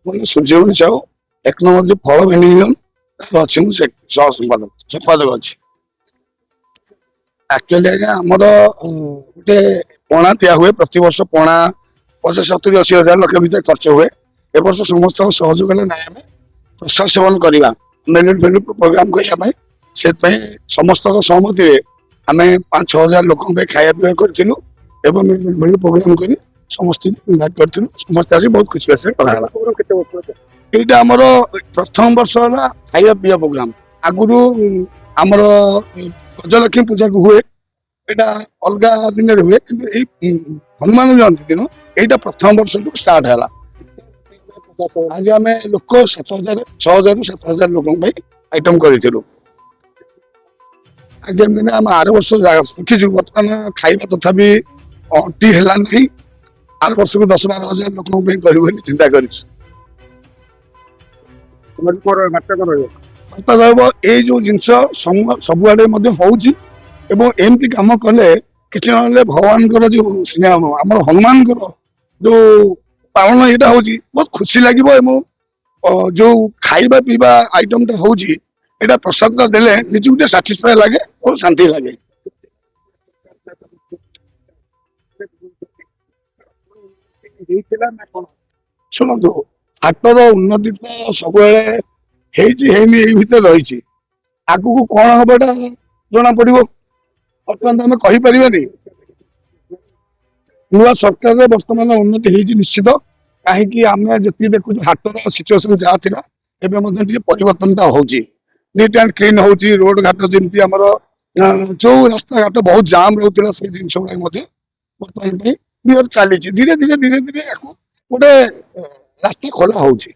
ମାନେ ସୂର୍ଯ୍ୟମଣି ସାହୁ 1 ନମ୍ବର ଯୋଉ ଫଳ ଭେଣ୍ଡିଜନ ତାର ଅଛି, ମୁଁ ସହ ସମ୍ପାଦକ ଅଛି। ଆକ୍ଚୁଆଲି ଆଜ୍ଞା ଆମର ଗୋଟେ ପଣା ଦିଆ ହୁଏ ପ୍ରତିବର୍ଷ। ପଣା 50, 70, 80 ହଜାର ଲକ୍ଷ ଭିତରେ ଖର୍ଚ୍ଚ ହୁଏ। ଏ ବର୍ଷ ସମସ୍ତଙ୍କ ସହଯୋଗ ହେଲେ ନାହିଁ ଆମେ ପ୍ରସାଦ ସେବନ କରିବା ମେନୁ ପ୍ରୋଗ୍ରାମ କରିବା ପାଇଁ, ସେଥିପାଇଁ ସମସ୍ତଙ୍କ ସହମତିରେ ଆମେ 5-6 ହଜାର ଲୋକଙ୍କ ପାଇଁ ଖାଇବା ପିଇବା କରିଥିଲୁ ଏବଂ ମେନୁ ପ୍ରୋଗ୍ରାମ କରି ସମସ୍ତଙ୍କୁ ଇନଭାଇଟ୍ କରିଥିଲୁ। ସମସ୍ତେ ଆସି ବହୁତ ଖୁସି ବାସିରେ କରାହେଲା। ଏଇଟା ଆମର ପ୍ରଥମ ବର୍ଷ ହେଲା ଖାଇବା ପିଇବା ପ୍ରୋଗ୍ରାମ। ଆଗରୁ ଆମର ଗଜଲକ୍ଷ୍ମୀ ପୂଜାକୁ ହୁଏ, ଏଇଟା ଅଲଗା ଦିନରେ ହୁଏ, କିନ୍ତୁ ଏଇ ହନୁମାନ ଜୟନ୍ତୀ ଦିନ ଏଇଟା ପ୍ରଥମ ବର୍ଷଠୁ ଷ୍ଟାର୍ଟ ହେଲା। ଆଜି ଆମେ ଲୋକ 6,000ରୁ 7,000 ଲୋକଙ୍କ ପାଇଁ ଆଇଟମ କରିଥିଲୁ। ଆଜି ଯେମିତି ଆମେ ଆର ବର୍ଷ ଦେଖିଛୁ, ବର୍ତ୍ତମାନ ଖାଇବା ତଥାପି ଅଣ୍ଟି ହେଲା ନାହିଁ। ଆର ବର୍ଷକୁ 10-12 ହଜାର ଲୋକଙ୍କ ପାଇଁ କରିବୁ ବୋଲି ଚିନ୍ତା କରିଛୁ। ବାର୍ତ୍ତା ରହିବ ଏଇ ଯୋଉ ଜିନିଷ ସବୁଆଡେ ମଧ୍ୟ ହଉଛି, ଏବଂ ଏମିତି କାମ କଲେ କିଛି ନହେଲେ ଭଗବାନଙ୍କର ଯୋଉ ସ୍ନେହ, ଆମର ହନୁମାନଙ୍କର ଯୋଉ ପାଳନ ଏଇଟା ହଉଛି, ବହୁତ ଖୁସି ଲାଗିବ। ଏବଂ ଯୋଉ ଖାଇବା ପିଇବା ଆଇଟମଟା ହଉଛି, ଏଇଟା ପ୍ରସାଦଟା ଦେଲେ ନିଜକୁ ଟିକେ ସାଟିସ୍ଫାଏ ଲାଗେ ଓ ଶାନ୍ତି ଲାଗେ। ଶୁଣନ୍ତୁ, ହାଟର ଉନ୍ନତି ତ ସବୁବେଳେ ହେଇଛି ହେଇନି ଏଇ ଭିତରେ ରହିଛି। ଆଗକୁ କଣ ହବ ଏଟା ଜଣା ପଡିବ, ବର୍ତ୍ତମାନ ତ ଆମେ କହିପାରିବାନି। ନୂଆ ସରକାରରେ ବର୍ତ୍ତମାନ ଉନ୍ନତି ହେଇଛି ନିଶ୍ଚିତ। କାହିଁକି ଆମେ ଯେତିକି ଦେଖୁଛୁ ହାଟର ସିଚୁଏସନ ଯାହା ଥିଲା ଏବେ ମଧ୍ୟ ଟିକେ ପରିବର୍ତ୍ତନଟା ହଉଛି। ନିଟ୍ ଆଣ୍ଡ କ୍ଲିନ୍ ହଉଛି, ରୋଡ ଘାଟ ଯେମିତି ଆମର ଯୋଉ ରାସ୍ତାଘାଟ ବହୁତ ଜାମ୍ ରହୁଥିଲା ସେଇ ଜିନିଷ ଗୁଡାକ ମଧ୍ୟ ବର୍ତ୍ତମାନ ପାଇଁ କ୍ଲିୟର ଚାଲିଛି। ଧୀରେ ଧୀରେ ଧୀରେ ଧୀରେ ୟାକୁ ଗୋଟେ ରାସ୍ତା ଖୋଲା ହଉଛି।